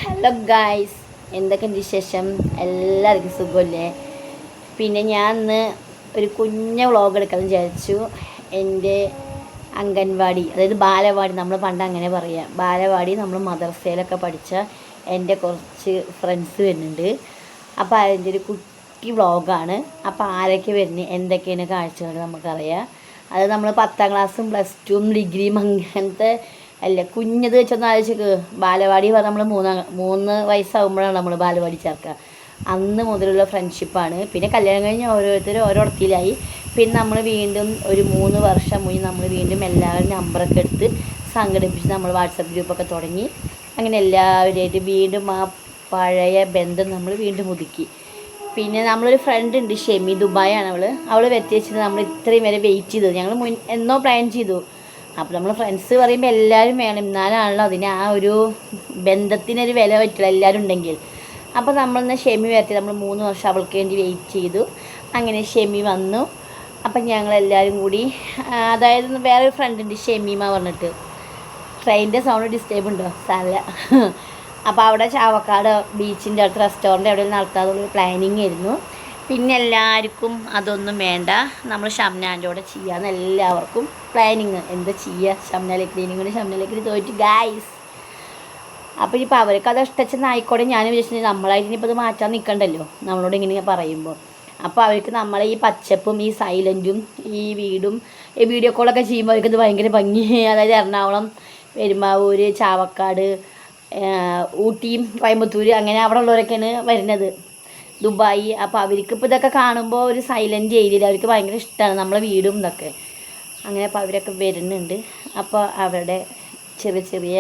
Hello guys, എന്തൊക്കെയുണ്ട് വിശേഷം? എല്ലാവർക്കും സുഖമല്ലേ? പിന്നെ ഞാൻ ഇന്ന് ഒരു കുഞ്ഞ വ്ളോഗ് എടുക്കാമെന്ന് വിചാരിച്ചു. എൻ്റെ അംഗൻവാടി, അതായത് ബാലവാടി, നമ്മൾ പണ്ട് അങ്ങനെ പറയാം, ബാലവാടി നമ്മൾ മദ്രസയിലൊക്കെ പഠിച്ച എൻ്റെ കുറച്ച് ഫ്രണ്ട്സ് വരുന്നുണ്ട്. അപ്പോൾ അതിൻ്റെ ഒരു കുട്ടി വ്ളോഗാണ്. അപ്പോൾ ആരൊക്കെ വരുന്നത്, എന്തൊക്കെയാണ് കാഴ്ചകൾ നമുക്കറിയാം. അത് നമ്മൾ 10ാം ക്ലാസ്സും പ്ലസ് ടുവും ഡിഗ്രിയും അങ്ങനത്തെ അല്ല, കുഞ്ഞത് വെച്ചൊന്ന് ആലോചിക്ക്. ബാലവാടി പറഞ്ഞാൽ നമ്മൾ 3 വയസ്സാകുമ്പോഴാണ് നമ്മൾ ബാലവാടി ചേർക്കുക. അന്ന് മുതലുള്ള ഫ്രണ്ട്ഷിപ്പാണ്. പിന്നെ കല്യാണം കഴിഞ്ഞ് ഓരോരുത്തരും ഓരോടത്തിലായി. പിന്നെ നമ്മൾ വീണ്ടും ഒരു 3 വർഷം മുന്നേ നമ്മൾ വീണ്ടും എല്ലാവരും നമ്പറൊക്കെ എടുത്ത് സംഘടിപ്പിച്ച് നമ്മൾ വാട്സപ്പ് ഗ്രൂപ്പൊക്കെ തുടങ്ങി. അങ്ങനെ എല്ലാവരുമായിട്ട് വീണ്ടും ആ പഴയ ബന്ധം നമ്മൾ വീണ്ടും പുതുക്കി. പിന്നെ നമ്മളൊരു ഫ്രണ്ട് ഉണ്ട്, ഷെമി, ദുബായാണ് അവൾ വ്യത്യാസിച്ചത് നമ്മൾ ഇത്രയും വരെ വെയിറ്റ് ചെയ്തത്. ഞങ്ങൾ എന്നോ പ്ലാൻ ചെയ്തു. അപ്പോൾ നമ്മൾ ഫ്രണ്ട്സ് പറയുമ്പോൾ എല്ലാവരും വേണം, എന്നാലാണല്ലോ അതിന് ആ ഒരു ബന്ധത്തിനൊരു വില പറ്റില്ല, എല്ലാവരും ഉണ്ടെങ്കിൽ. അപ്പോൾ നമ്മളിന്ന് ഷെമി വരത്തി, നമ്മൾ 3 വർഷം അവൾക്ക് വേണ്ടി വെയിറ്റ് ചെയ്തു. അങ്ങനെ ഷെമി വന്നു. അപ്പം ഞങ്ങളെല്ലാവരും കൂടി, അതായത് വേറൊരു ഫ്രണ്ടുണ്ട് ഷെമീമ പറഞ്ഞിട്ട്. ട്രെയിനിൻ്റെ സൗണ്ട് ഡിസ്റ്റേബ് ഉണ്ടോ? സ്ഥല. അപ്പോൾ അവിടെ ചാവക്കാട് ബീച്ചിൻ്റെ അടുത്ത് റെസ്റ്റോറൻറ്റ് എവിടെ നടത്താതുള്ള പ്ലാനിങ് ആയിരുന്നു. പിന്നെ എല്ലാവർക്കും അതൊന്നും വേണ്ട, നമ്മൾ ഷംനാൻ്റെ കൂടെ ചെയ്യാമെന്ന് എല്ലാവർക്കും പ്ലാനിങ്. എന്താ ചെയ്യുക, ഷംനാലെ ക്ലീനിങ്ങിന് തോറ്റ് ഗായ്സ്. അപ്പോൾ ഇപ്പോൾ അവർക്ക് അത് ഇഷ്ടച്ചെന്ന് ആയിക്കോട്ടെ. ഞാൻ വിചാരിച്ചിട്ടുണ്ടെങ്കിൽ നമ്മളായിട്ട് ഇനിയിപ്പോൾ അത് മാറ്റാൻ നിൽക്കണ്ടല്ലോ നമ്മളോട് ഇങ്ങനെ പറയുമ്പോൾ. അപ്പോൾ അവർക്ക് നമ്മളെ ഈ പച്ചപ്പും ഈ സൈലൻറ്റും ഈ വീടും ഈ വീഡിയോ കോളൊക്കെ ചെയ്യുമ്പോൾ അവർക്കത് ഭയങ്കര ഭംഗി. അതായത് എറണാകുളം, പെരുമ്പാവൂർ, ചാവക്കാട്, ഊട്ടിയും കോയമ്പത്തൂർ, അങ്ങനെ അവിടെ ഉള്ളവരൊക്കെയാണ് വരുന്നത്, ദുബായ്. അപ്പോൾ അവർക്കിപ്പോൾ ഇതൊക്കെ കാണുമ്പോൾ ഒരു സൈലൻറ്റ് ഏരിയയിൽ അവർക്ക് ഭയങ്കര ഇഷ്ടമാണ് നമ്മളെ വീടും ഇതൊക്കെ. അങ്ങനെ അപ്പോൾ അവരൊക്കെ വരുന്നുണ്ട്. അപ്പോൾ അവരുടെ ചെറിയ ചെറിയ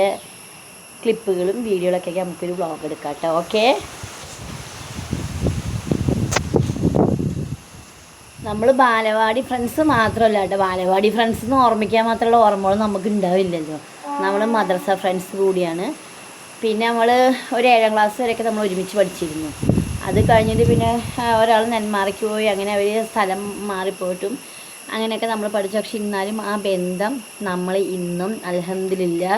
ക്ലിപ്പുകളും വീഡിയോകളൊക്കെ നമുക്കൊരു വ്ളോഗ് എടുക്കാം കേട്ടോ. ഓക്കെ, നമ്മൾ ബാലവാടി ഫ്രണ്ട്സ് മാത്രമല്ല കേട്ടോ, ബാലവാടി ഫ്രണ്ട്സ് എന്ന് ഓർമ്മിക്കാൻ മാത്രമുള്ള ഓർമ്മകൾ നമുക്ക് ഉണ്ടാവില്ലല്ലോ. നമ്മൾ മദ്രസ ഫ്രണ്ട്സ് കൂടിയാണ്. പിന്നെ നമ്മൾ ഒരു 7ാം ക്ലാസ് വരെയൊക്കെ നമ്മൾ ഒരുമിച്ച് പഠിച്ചിരുന്നു. അത് കഴിഞ്ഞിട്ട് പിന്നെ ഒരാൾ നെന്മാറയ്ക്ക് പോയി, അങ്ങനെ അവർ സ്ഥലം മാറിപ്പോയിട്ടും അങ്ങനെയൊക്കെ നമ്മൾ പഠിച്ചു. പക്ഷെ എന്നാലും ആ ബന്ധം നമ്മൾ ഇന്നും അൽഹംദുലില്ലാ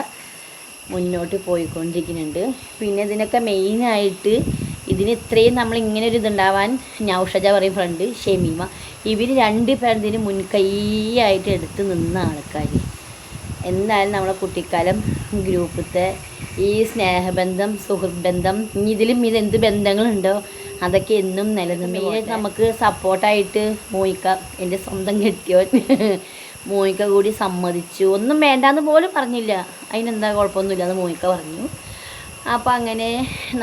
മുന്നോട്ട് പോയിക്കൊണ്ടിരിക്കുന്നുണ്ട്. പിന്നെ ഇതിനൊക്കെ മെയിനായിട്ട് ഇതിന് ഇത്രയും നമ്മളിങ്ങനെ ഒരു ഇതുണ്ടാവാൻ നൗഷജ പറയും ഫ്രണ്ട്, ഷെമീമ, ഇവർ 2 പേർ ഇതിന് മുൻകൈയായിട്ട് എടുത്ത് നിന്ന ആൾക്കാർ. എന്തായാലും നമ്മളെ കുട്ടിക്കാലം ഗ്രൂപ്പത്തെ ഈ സ്നേഹബന്ധം, സുഹൃത്ത് ബന്ധം, ഇതിലും ഇതെന്ത് ബന്ധങ്ങളുണ്ടോ അതൊക്കെ എന്നും നിലനിർത്തി നമുക്ക് സപ്പോർട്ടായിട്ട് മോയിക്ക, എൻ്റെ സ്വന്തം കെട്ടിയോൻ മോയിക്ക കൂടി സമ്മതിച്ചു. ഒന്നും വേണ്ടാന്ന് പോലും പറഞ്ഞില്ല, അതിനെന്താ കുഴപ്പമൊന്നുമില്ല എന്ന് മോയിക്ക പറഞ്ഞു. അപ്പോൾ അങ്ങനെ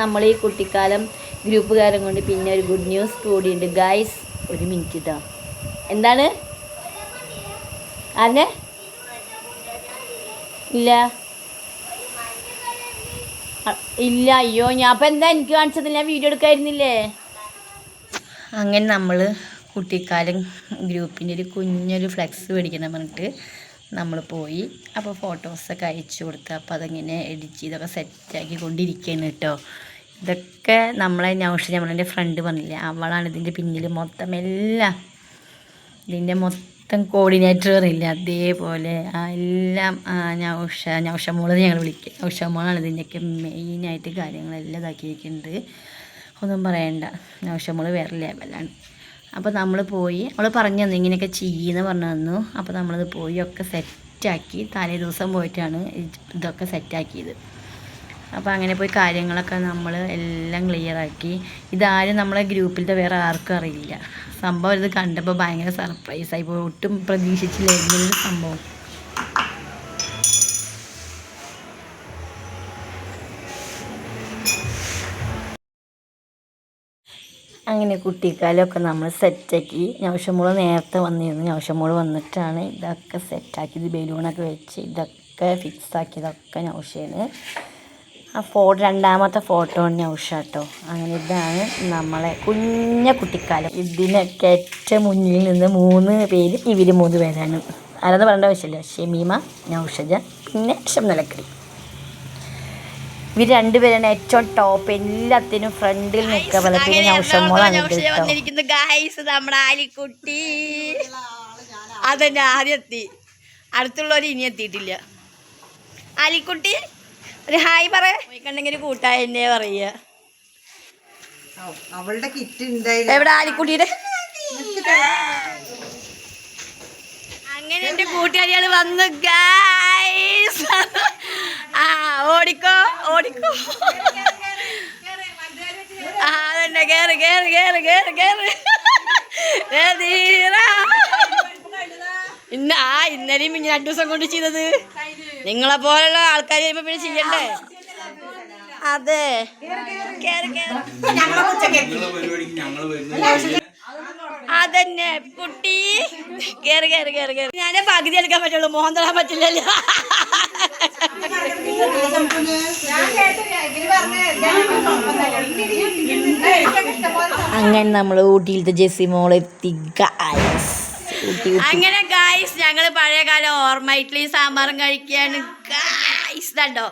നമ്മൾ ഈ കുട്ടിക്കാലം ഗ്രൂപ്പുകാരൻ കൊണ്ട് പിന്നെ ഒരു ഗുഡ് ന്യൂസ് കൂടിയുണ്ട് ഗായ്സ്. ഒരു മിനിറ്റ് ഇതാ, എന്താണ് അതെ ഇല്ല ഇല്ല അയ്യോ, ഞാൻ അപ്പം എന്താ എനിക്ക് കാണിച്ചതില്ല, വീഡിയോ എടുക്കായിരുന്നില്ലേ. അങ്ങനെ നമ്മൾ കുട്ടിക്കാലം ഗ്രൂപ്പിൻ്റെ ഒരു കുഞ്ഞൊരു ഫ്ലെക്സ് മേടിക്കണം പറഞ്ഞിട്ട് നമ്മൾ പോയി. അപ്പോൾ ഫോട്ടോസൊക്കെ അയച്ചു കൊടുത്ത്, അപ്പോൾ അതങ്ങനെ എഡിറ്റ് ചെയ്തൊക്കെ സെറ്റാക്കി കൊണ്ടിരിക്കുകയാണ് കേട്ടോ. ഇതൊക്കെ നമ്മളെ നൗഷ, നമ്മളെൻ്റെ ഫ്രണ്ട് പറഞ്ഞില്ലേ, അവളാണ് ഇതിൻ്റെ പിന്നിൽ മൊത്തം എല്ലാം, ഇതിൻ്റെ മൊത്തം കോർഡിനേറ്റർ പറഞ്ഞില്ല, അതേപോലെ എല്ലാം നൗഷ മോള് ഞങ്ങൾ വിളിക്കുക. നൗഷ മോളാണ് ഇതിൻ്റെയൊക്കെ മെയിനായിട്ട് കാര്യങ്ങളെല്ലാം ഇതാക്കിയിരിക്കുന്നത്. ഒന്നും പറയണ്ട, നൗഷ മോള് വേറെ ലെവലാണ്. അപ്പോൾ നമ്മൾ പോയി, അവൾ പറഞ്ഞു തന്നു ഇങ്ങനെയൊക്കെ ചെയ്യുമെന്ന് പറഞ്ഞു തന്നു. അപ്പോൾ നമ്മളത് പോയി ഒക്കെ സെറ്റാക്കി. തലേ ദിവസം പോയിട്ടാണ് ഇതൊക്കെ സെറ്റാക്കിയത്. അപ്പോൾ അങ്ങനെ പോയി കാര്യങ്ങളൊക്കെ നമ്മൾ എല്ലാം ക്ലിയറാക്കി. ഇതാരും നമ്മളെ ഗ്രൂപ്പിലത്തെ വേറെ ആർക്കും അറിയില്ല. സംഭവം ഇത് കണ്ടപ്പോൾ ഭയങ്കര സർപ്രൈസായി പോയി, ഒട്ടും പ്രതീക്ഷിച്ചില്ലായിരുന്നു ഒരു സംഭവം. അങ്ങനെ കുട്ടിക്കാലമൊക്കെ നമ്മൾ സെറ്റാക്കി. നൗഷമോള് നേരത്തെ വന്നിരുന്നു. നൗഷമോള് വന്നിട്ടാണ് ഇതൊക്കെ സെറ്റാക്കിയത്. ബലൂണൊക്കെ വെച്ച് ഇതൊക്കെ ഫിക്സാക്കിയതൊക്കെ നൗഷയാണ്. ആ രണ്ടാമത്തെ ഫോട്ടോ ആണ് നൗഷ കേട്ടോ. അങ്ങനെ ഇതാണ് നമ്മളെ കുഞ്ഞ കുട്ടിക്കാലം. ഇതിനൊക്കെ ഏറ്റവും മുന്നിൽ നിന്ന് 3 പേര്, ഇവർ 3 പേരാണ്. ആരെന്ന് പറയേണ്ട ആവശ്യമില്ല, ഷെമീമ, നൗഷജ, പിന്നെ ഷംനലക്കരി. ഇവർ 2 പേരാണ് ഏറ്റവും ടോപ്പ്, എല്ലാത്തിനും ഫ്രണ്ടിൽ നിൽക്കുക. പിന്നെ നൗഷമോളാണ് വന്നിരിക്കുന്നത് ഗായ്സ്, നമ്മുടെ ആലിക്കുട്ടി. അതെന്നെ ആദ്യം എത്തി, അടുത്തുള്ളവർ ഇനി എത്തിയിട്ടില്ല. ആലിക്കുട്ടി ഒരു ഹായ് പറയണ്ടെങ്കിൽ കൂട്ടായെന്നെ പറയുക. അവളുടെ കിറ്റ് എവിടെ ആലിക്കുട്ടിയുടെ? അങ്ങനെ എന്റെ കൂട്ടുകാരികൾ വന്നു ഗൈസ്. ആ ഓടിക്കോ ഓടിക്കോ. ആ അതന്നെ കേറ് കേറ് കേറ് കേറ് കേറ്. ഇന്നലെയും 2 ദിവസം കൊണ്ട് ചെയ്തത് നിങ്ങളെ പോലുള്ള ആൾക്കാർ ചെയ്യുമ്പോ പിന്നെ ചെയ്യണ്ടേ? അതെ അതന്നെ കുട്ടി കേറി കേറി കേറി കേറി. ഞാനേ പകുതി എടുക്കാൻ പറ്റുള്ളൂ, മോഹൻ തൊടാൻ പറ്റില്ലല്ലോ. അങ്ങനെ നമ്മൾ ഊട്ടിയിലത്തെ ജെസ്സി മോളെത്തി ഗൈസ്. അങ്ങനെ ഗൈസ് ഞങ്ങള് പഴയകാല ഓർമ്മ ഇഡ്ഡലി സാമ്പാറും കഴിക്കാണ് ഗൈസ്. ഇതാണ്ടോ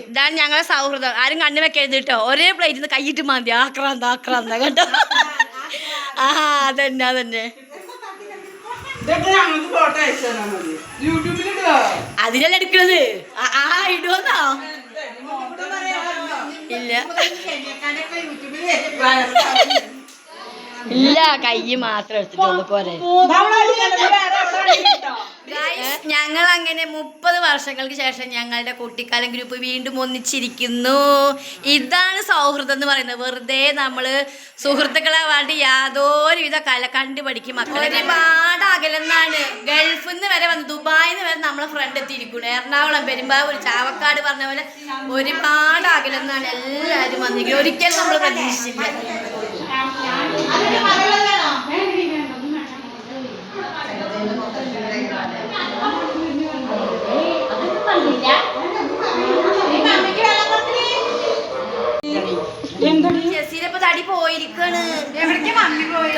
ഇതാണ് ഞങ്ങളെ സൗഹൃദം. ആരും കണ്ണു വെക്കരുത് കേട്ടോ. ഒരേ പ്ലേറ്റിൽ നിന്ന് കൈയിട്ട് മതി. ആക്രാന്ത ആക്രാന്ത കേട്ടോ. ആ അതന്നെ അതന്നെ. അതിനല്ല എടുക്കണത്. ആ ഇടുവന്നോ? ഇല്ല ഇല്ല, കൈ മാത്രം എടുത്തിട്ടുള്ളൂ പോരെ. ഞങ്ങൾ അങ്ങനെ 30 വർഷങ്ങൾക്ക് ശേഷം ഞങ്ങളുടെ കുട്ടിക്കാലം ഗ്രൂപ്പ് വീണ്ടും ഒന്നിച്ചിരിക്കുന്നു. ഇതാണ് സൗഹൃദം എന്ന് പറയുന്നത്. വെറുതെ നമ്മള് സുഹൃത്തുക്കളെ വേണ്ടി യാതൊരുവിധ കണ്ടുപഠിക്കും. മക്കളെ ഒരുപാട് അകലെന്നാണ്. ഗൾഫിൽ നിന്ന് വരെ വന്ന് ദുബായിൽ നിന്ന് വരെ നമ്മളെ ഫ്രണ്ട് എത്തിയിരിക്കുന്നു. എറണാകുളം, പെരുമ്പാവൂർ, ചാവക്കാട് പറഞ്ഞ പോലെ ഒരുപാട് അകലെന്നാണ് എല്ലാവരും വന്നിരിക്കുന്നത്. ഒരിക്കലും നമ്മൾ പ്രതീക്ഷിച്ചില്ല. ജെസ്സിയിലിപ്പോ തടി പോയിരിക്കാണ്. എവിടേക്ക് മമ്മി പോയി?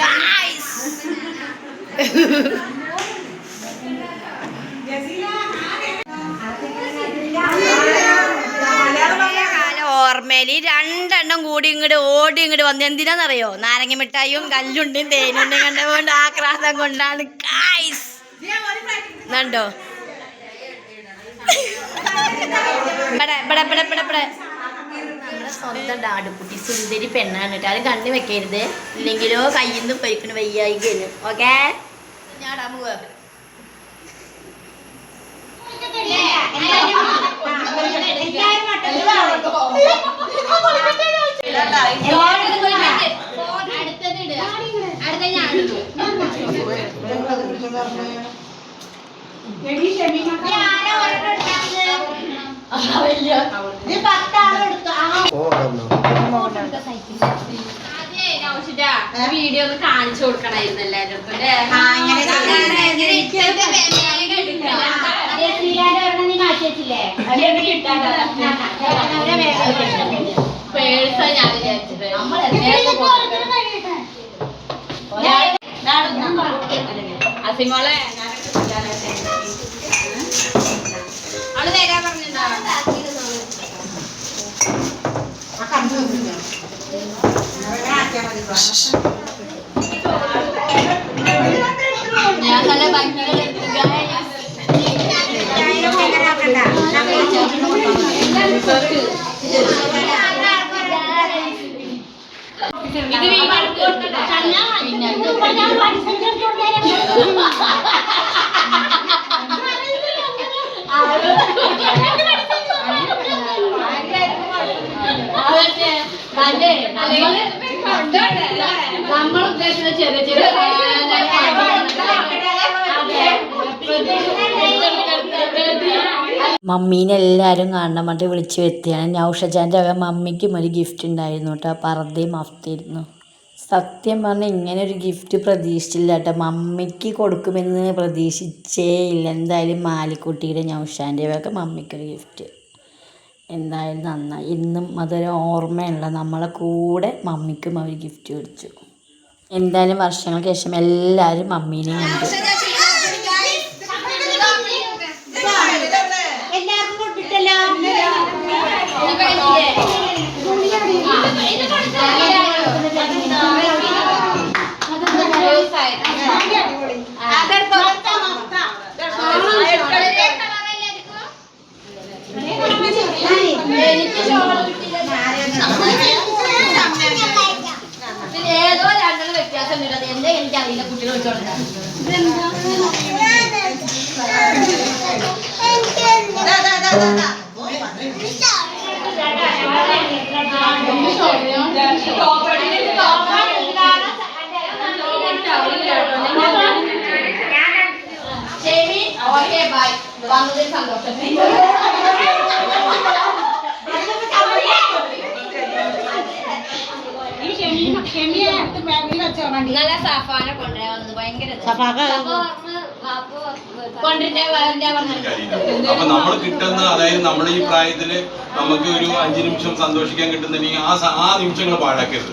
ഓർമ്മയില് 2 എണ്ണം കൂടി ഇങ്ങോട്ട് ഓടി ഇങ്ങോട്ട് വന്ന് എന്തിനാന്നറിയോ? നാരങ്ങ മിഠായും കല്ലുണ്ടിയും തേനുണ്ടിയും കണ്ടുകൊണ്ട് ആക്രാന്തം കൊണ്ടാണ് ഗൈസ്. കണ്ടോ നമ്മുടെ സ്വന്തം ഡാഡുക്കുട്ടി സുന്ദരി പെണ്ണാണ് കേട്ടോ. ആരും കണ്ണു വെക്കരുത്, ഇല്ലെങ്കിലോ കയ്യിൽ നിന്ന് പൊയ്ക്കണ് വയ്യായിക്കുന്നു. ഓക്കെ ഞാൻ ഇടാൻ പോവാ. വീഡിയോ ഒന്ന് കാണിച്ചു കൊടുക്കണായിരുന്നു എല്ലാവരും. പേഴ്സാ ഞാൻ വിചാരിച്ചത്. അസിമോളെ അവള് തരാൻ പറഞ്ഞിട്ടുണ്ടോ? ഞാൻ നല്ല ഭംഗികൾ ഇത് നമ്മൾ ഉദ്ദേശിച്ച ചെറിയ ചെറിയ മമ്മീനെ എല്ലാവരും കാണണം മറ്റേ വിളിച്ചു വരുത്തിയാണ്. നൗഷജാൻ്റെ മമ്മിക്കും ഒരു ഗിഫ്റ്റ് ഉണ്ടായിരുന്നു കേട്ടോ. പർദ്ദയും മഫ്തായിരുന്നു. സത്യം പറഞ്ഞാൽ ഇങ്ങനെ ഒരു ഗിഫ്റ്റ് പ്രതീക്ഷിച്ചില്ല കേട്ടോ. മമ്മിക്ക് കൊടുക്കുമെന്ന് പ്രതീക്ഷിച്ചേ ഇല്ല. എന്തായാലും മാലിക്കുട്ടിയുടെ നൗഷാൻ്റെ ഒക്കെ മമ്മിക്കൊരു ഗിഫ്റ്റ് എന്തായാലും നന്നായി. ഇന്നും അതൊരു ഓർമ്മയുള്ള നമ്മളെ കൂടെ മമ്മിക്കും അവർ ഗിഫ്റ്റ് മേടിച്ചു. എന്തായാലും വർഷങ്ങൾക്ക് ശേഷം എല്ലാവരും മമ്മീനെയും കണ്ടു. എനിക്ക് ഷോൾ കിട്ടിയില്ല. പിന്നെ ഏതോ രണ്ടെണ്ണം വ്യത്യാസം ഉണ്ട്. അത് എന്താ എനിക്കറിയില്ല. കുട്ടികൾ വെച്ചോളാം. Okay bye. വന്നതിൽ സന്തോഷം. നല്ല സഫാനെ കൊണ്ടുവരാൻ ഭയങ്കര അപ്പൊ നമ്മൾ കിട്ടുന്ന, അതായത് നമ്മുടെ ഈ പ്രായത്തില് നമുക്ക് ഒരു 5 നിമിഷം സന്തോഷിക്കാൻ കിട്ടുന്നുണ്ടെങ്കിൽ ആ നിമിഷങ്ങൾ പാഴാക്കരുത്.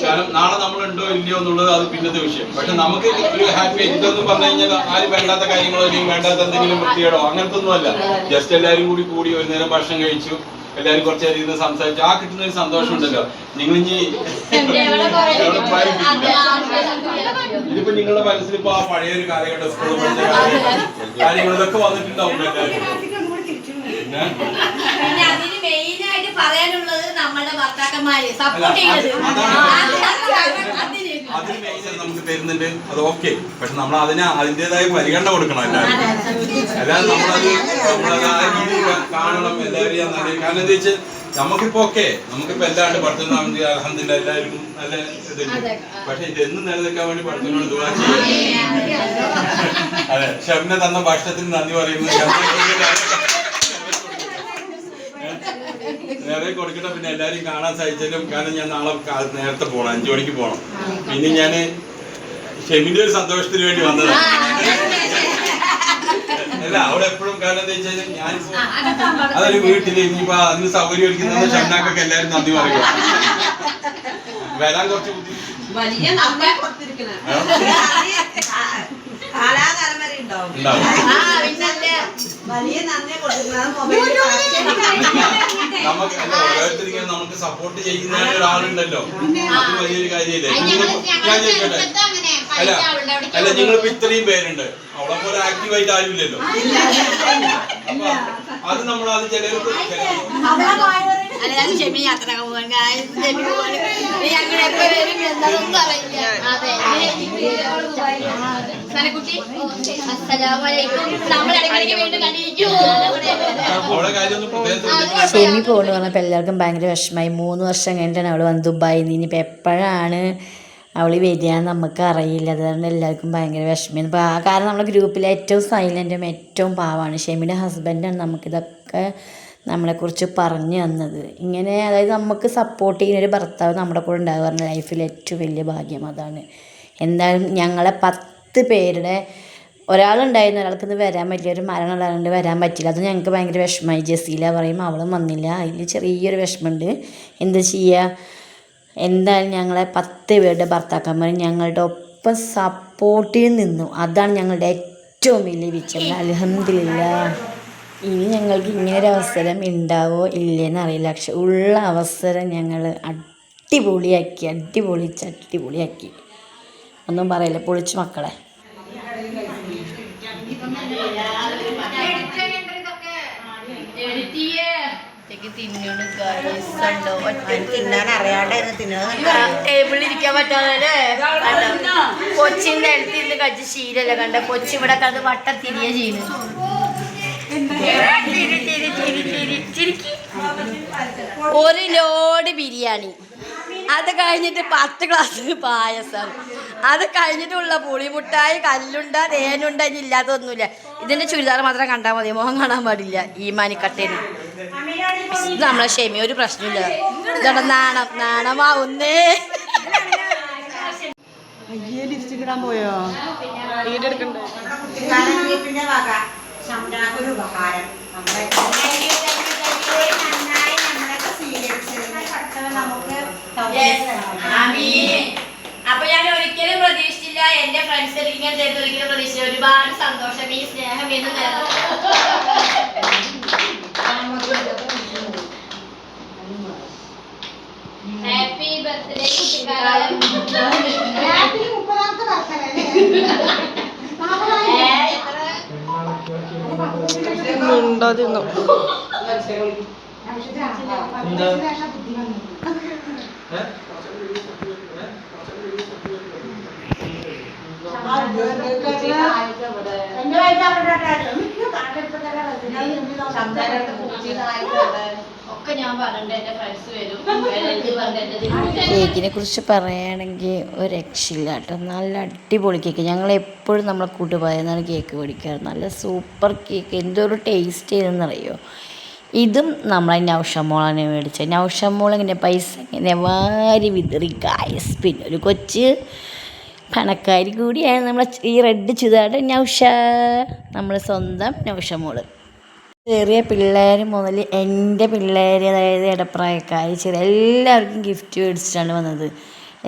കാരണം നാളെ നമ്മളുണ്ടോ ഇല്ലയോ എന്നുള്ളത് അത് പിന്നത്തെ വിഷയം. പക്ഷെ നമുക്ക് ഒരു ഹാപ്പി ഇതെന്ന് പറഞ്ഞു കഴിഞ്ഞാൽ ആരും വേണ്ടാത്ത കാര്യങ്ങളോ അല്ലെങ്കിൽ വേണ്ടാത്ത എന്തെങ്കിലും വൃത്തികേടോ അങ്ങനത്തെ ഒന്നും അല്ല. ജസ്റ്റ് എല്ലാവരും കൂടി ഒരു നേരം ഭക്ഷണം കഴിച്ചു, എല്ലാവരും കുറച്ച് നേരം ഇരുന്ന് സംസാരിച്ചു, ആ കിട്ടുന്ന ഒരു സന്തോഷം ഉണ്ടല്ലോ. നിങ്ങൾ ഇനി ഇതിപ്പോ നിങ്ങളുടെ മനസ്സിൽ ഇപ്പൊ ആ പഴയ ഒരു കാലഘട്ടം സ്കൂളിൽ പഠിച്ച കാര്യങ്ങളിലൊക്കെ വന്നിട്ടുണ്ടാവും പിന്നെ അതിന് മെയിൻ ആയിട്ട് പറയാനുള്ളത് നമ്മുടെ ഭർത്താക്കന്മാര് സപ്പോർട്ട് ചെയ്യുന്നത്. അതിന് മെയിൻ നമുക്ക് തരുന്നുണ്ട്, അത് ഓക്കെ. പക്ഷെ നമ്മൾ അതിൻ്റെതായ പരിഗണന കൊടുക്കണം എല്ലാവരും. അല്ലാതെ നമ്മളത് ആ രീതിയിൽ കാണണം എല്ലാവരെയും. കാരണം എന്താ വെച്ചാൽ നമുക്കിപ്പോ നമുക്കിപ്പോ എല്ലാവരും പഠിത്തം അൽഹംദുലില്ലാ എല്ലാവർക്കും നല്ല ഇതുണ്ട്. പക്ഷെ ഇതെന്നും നിലനിൽക്കാൻ വേണ്ടി പഠിത്തനോട് ദുആ ചെയ്യും. അതെ, ഷെഫിനെ തന്ന ഭക്ഷണത്തിന് നന്ദി പറയുന്നത് നേരെ കൊടുക്കട്ടെ. പിന്നെ എല്ലാവരും കാണാൻ സഹിച്ചാലും, കാരണം ഞാൻ നാളെ നേരത്തെ പോകണം, 5 മണിക്ക് പോകണം. പിന്നെ ഞാൻ ഷെമിന്റെ ഒരു സന്തോഷത്തിന് വേണ്ടി വന്നതാണ്. അല്ല, അവിടെ എപ്പോഴും കാരണം എന്താ വെച്ചാൽ ഞാനിപ്പോ അതൊരു വീട്ടില് ഇനിയിപ്പോ അതിന് സൗകര്യം ഒരുക്കുന്നത് ഷംനാക്കൊക്കെ എല്ലാവരും നന്ദി പറയുക. വരാൻ കുറച്ച് നമുക്ക് സപ്പോർട്ട് ചെയ്യുന്ന ഒരാളുണ്ടല്ലോ, അത് വലിയൊരു കാര്യമില്ലേ. ഞാൻ ചോദിക്കട്ടെ, അല്ല നിങ്ങളിപ്പോ ഇത്രയും പേരുണ്ട്, അവളെ പോലെ ആക്റ്റീവായിട്ട് ആരുമില്ലല്ലോ. അപ്പൊ അത് നമ്മളത് ചിലർക്ക് യാത്ര പോകാൻ ഷെമി പോകണമെന്ന് പറഞ്ഞപ്പോൾ എല്ലാവർക്കും ഭയങ്കര വിഷമമായി. 3 വർഷം കഴിഞ്ഞിട്ടാണ് അവൾ വന്ന് ദുബായിൽ നിന്ന്. ഇനിയിപ്പോൾ എപ്പോഴാണ് അവൾ വരികയെന്ന് നമുക്ക് അറിയില്ല. അതുകൊണ്ട് എല്ലാവർക്കും ഭയങ്കര വിഷമം. കാരണം നമ്മുടെ ഗ്രൂപ്പിലെ ഏറ്റവും സൈലൻറ്റും ഏറ്റവും പാവമാണ് ഷെമിയുടെ ഹസ്ബൻഡാണ് നമുക്കിതൊക്കെ നമ്മളെക്കുറിച്ച് പറഞ്ഞു തന്നത്. ഇങ്ങനെ അതായത് നമുക്ക് സപ്പോർട്ട് ചെയ്യുന്നൊരു ഭർത്താവ് നമ്മുടെ കൂടെ ഉണ്ടാകുക പറഞ്ഞാൽ ലൈഫിൽ ഏറ്റവും വലിയ ഭാഗ്യം അതാണ്. എന്തായാലും ഞങ്ങളെ 10 പേരുടെ ഒരാളുണ്ടായിരുന്നു, ഒരാൾക്കിന്ന് വരാൻ പറ്റില്ല, ഒരു മരണമുള്ളതുകൊണ്ട് വരാൻ പറ്റില്ല. അത് ഞങ്ങൾക്ക് ഭയങ്കര വിഷമമായി. ജസീല പറയും അവളും വന്നില്ല, അതിൽ ചെറിയൊരു വിഷമമുണ്ട്. എന്താ ചെയ്യുക? എന്തായാലും ഞങ്ങളെ 10 പേരുടെ ഭർത്താക്കന്മാർ ഞങ്ങളുടെ ഒപ്പം സപ്പോർട്ടിൽ നിന്നു. അതാണ് ഞങ്ങളുടെ ഏറ്റവും വലിയ വിജയം. അൽഹംദുലില്ലാ. ഇനി ഞങ്ങൾക്ക് ഇങ്ങനൊരു അവസരം ഉണ്ടാവോ ഇല്ലേന്ന് അറിയില്ല. പക്ഷെ ഉള്ള അവസരം ഞങ്ങൾ അടിപൊളിയാക്കി. ഒന്നും പറയില്ല, പൊളിച്ചു മക്കളെ. തിന്നാൻ അറിയാണ്ട് ടേബിളിലിരിക്കാൻ പറ്റാതെ കൊച്ചിൻ്റെ അടുത്തിരുന്ന് കഴിച്ച് ശീലല്ല കണ്ട. കൊച്ചി ഇവിടെ കണ്ട് വട്ടം തിരികെ ചെയ്യുന്നു. ഒരു ലോഡ് ബിരിയാണി, അത് കഴിഞ്ഞിട്ട് 10 ഗ്ലാസ് പായസം, അത് കഴിഞ്ഞിട്ടുള്ള പുളിമുട്ടായി, കല്ലുണ്ട, തേനുണ്ട, ഇനി ഇല്ലാത്തൊന്നുമില്ല. ഇതിൻ്റെ ചുരിദാർ മാത്രം കണ്ടാൽ മതി, മുഖം കാണാൻ പാടില്ല. ഈ മാനിക്കട്ടേന് ഇത് നമ്മളെ ഷെമി, ഒരു പ്രശ്നമില്ല. ഇതോടെ നാണമാവുന്നേ. ലിപ്സ്റ്റിക് ഇടാൻ പോയോ? വീടെടുക്കണ്ടേ? അപ്പൊ ഞാൻ ഒരിക്കലും പ്രതീക്ഷിച്ചില്ല എന്റെ ഫ്രണ്ട്സ് ഇങ്ങനെ ചെയ്ത്, ഒരിക്കലും പ്രതീക്ഷിച്ചില്ല. ഒരുപാട് സന്തോഷം. ഈ സ്നേഹം എന്ന് ഹാപ്പി ബർത്ത്ഡേ കുട്ടിക്കാലം. ഉണ്ടോ തിന്നു ഒക്കെ ഞാൻ പറഞ്ഞിട്ട് എന്റെ ഫ്രണ്ട്സ് വരും. കേക്കിനെ കുറിച്ച് പറയുകയാണെങ്കിൽ ഒരു രക്ഷയില്ല കേട്ടോ. നല്ല അടിപൊളി കേക്ക്. ഞങ്ങൾ എപ്പോഴും നമ്മളെ കൂട്ടുപോയെന്നാണ് കേക്ക് മേടിക്കാറ്. നല്ല സൂപ്പർ കേക്ക്. എന്തൊരു ടേസ്റ്റ് ചെയ്തെന്നറിയോ. ഇതും നമ്മളെ നൗഷമോളാണ് മേടിച്ചത്. നൗഷമോൾ ഇങ്ങനെ പൈസ ഇങ്ങനെ വാരി വിതറി ഗായ്സ്. പിന്നെ ഒരു കൊച്ച് പണക്കാരി കൂടിയാണ് നമ്മളെ ഈ റെഡ് ചുതാട് നൗഷ, നമ്മളെ സ്വന്തം നൗഷമോള്. ചെറിയ പിള്ളേർ മുതൽ എൻ്റെ പിള്ളേർ, അതായത് ഇടപ്രായക്കാർ ചെറിയ എല്ലാവർക്കും ഗിഫ്റ്റ് മേടിച്ചിട്ടാണ് വന്നത്.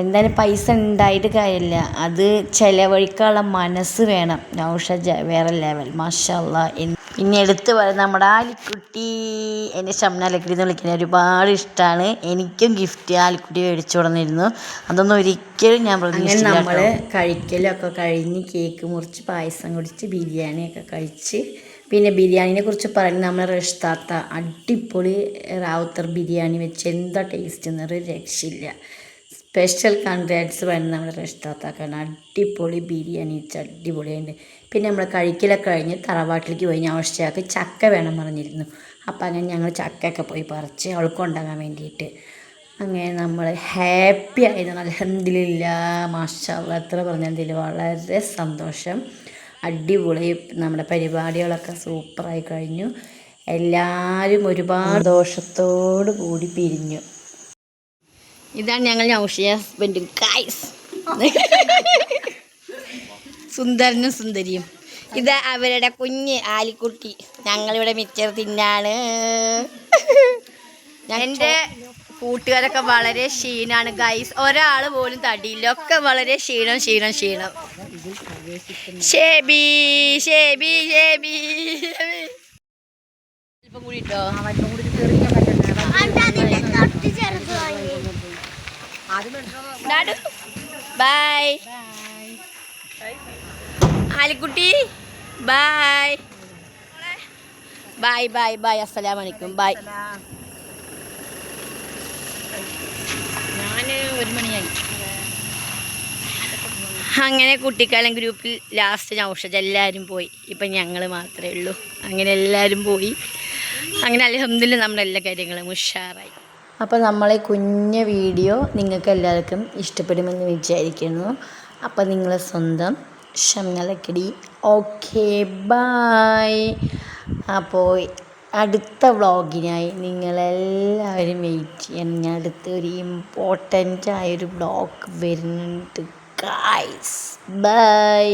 എന്തായാലും പൈസ ഉണ്ടായിട്ട് കാര്യമില്ല, അത് ചിലവഴിക്കാനുള്ള മനസ്സ് വേണം. നൗഷ വേറെ ലെവൽ, മാഷാ അല്ലാഹ്. പിന്നെ എടുത്ത് പറയുന്നത് നമ്മുടെ ആലിക്കുട്ടി, എൻ്റെ ഷംനാലക്കുട്ടി എന്ന് വിളിക്കുന്നത് ഒരുപാട് ഇഷ്ടമാണ്. എനിക്കും ഗിഫ്റ്റ് ആലിക്കുട്ടി മേടിച്ചു കൊടുന്നിരുന്നു. അതൊന്നും ഒരിക്കലും ഞാൻ പ്രതീക്ഷിച്ചില്ല. നമ്മൾ കഴിക്കലൊക്കെ കഴിഞ്ഞ് കേക്ക് മുറിച്ച് പായസം കുടിച്ച് ബിരിയാണിയൊക്കെ കഴിച്ച്, പിന്നെ ബിരിയാണിനെ കുറിച്ച് പറയുന്നത് നമ്മൾ റഷ്താത്ത അടിപൊളി റാവുത്തർ ബിരിയാണി വെച്ച് എന്താ ടേസ്റ്റ് എന്നൊരു രക്ഷയില്ല. സ്പെഷ്യൽ കൺഗ്രാറ്റ്സ് പറയുന്നത് നമ്മുടെ റഷ്താത്താക്കാണ്. അടിപൊളി ബിരിയാണി വെച്ച് അടിപൊളിയുണ്ട്. പിന്നെ നമ്മൾ കഴിക്കലൊക്കെ കഴിഞ്ഞ് തറവാട്ടിലേക്ക് പോയി. ഞാൻ ആവശ്യമാക്കി ചക്ക വേണം പറഞ്ഞിരുന്നു. അപ്പം അങ്ങനെ ഞങ്ങൾ ചക്കയൊക്കെ പോയി പറിച്ച് അവൾക്ക് ഉണ്ടാകാൻ വേണ്ടിയിട്ട്. അങ്ങനെ നമ്മൾ ഹാപ്പി ആയിരുന്നു. അൽഹംദുലില്ലാഹ്, മാഷാ അല്ലാഹ്. എത്ര പറഞ്ഞതിൽ വളരെ സന്തോഷം. അടിപൊളി. നമ്മുടെ പരിപാടികളൊക്കെ സൂപ്പറായി കഴിഞ്ഞു. എല്ലാവരും ഒരുപാട് സന്തോഷത്തോടു കൂടി പിരിഞ്ഞു. ഇതാണ് ഞങ്ങൾ നൗഷിയ ഹസ്ബൻഡും ഗൈസ്, സുന്ദരനും സുന്ദരിയും. ഇത് അവരുടെ കുഞ്ഞ് ആലിക്കുട്ടി. ഞങ്ങളിവിടെ മിച്ചർ തിന്നാണ്. എൻ്റെ കൂട്ടുകാരൊക്കെ വളരെ ക്ഷീണാണ് ഗൈസ്. ഒരാൾ പോലും തടിയില്ല, ഒക്കെ വളരെ ക്ഷീണം. ഷേബി ഷേബി ഷേബി ഇപ്പം കൂടിട്ടോ. Bye Alikutty, bye bye bye bye. അസ്സലാമലൈക്കും. ബൈ. ഞാൻ 1 മണിയായി. അങ്ങനെ കുട്ടിക്കാലം ഗ്രൂപ്പിൽ ലാസ്റ്റ് നൗഷജ എല്ലാവരും പോയി. ഇപ്പം ഞങ്ങൾ മാത്രമേ ഉള്ളൂ. അങ്ങനെ എല്ലാവരും പോയി. അങ്ങനെ അൽഹംദുലില്ലാഹ് നമ്മുടെ എല്ലാ കാര്യങ്ങളും ഉഷാറായി. അപ്പോൾ നമ്മളെ കുഞ്ഞ വീഡിയോ നിങ്ങൾക്ക് എല്ലാവർക്കും ഇഷ്ടപ്പെടുമെന്ന് വിചാരിക്കുന്നു. അപ്പോൾ നിങ്ങളെ സ്വന്തം ഷംനാലക്കടി. Okay, by. അപ്പോൾ അടുത്ത വ്ളോഗിനായി നിങ്ങളെല്ലാവരും വെയിറ്റ് ചെയ്യണം. ഞാൻ അടുത്തൊരു ഇമ്പോർട്ടൻ്റ് ആയൊരു വ്ളോഗ് വരുന്നുണ്ട് ഗൈസ്. ബൈ.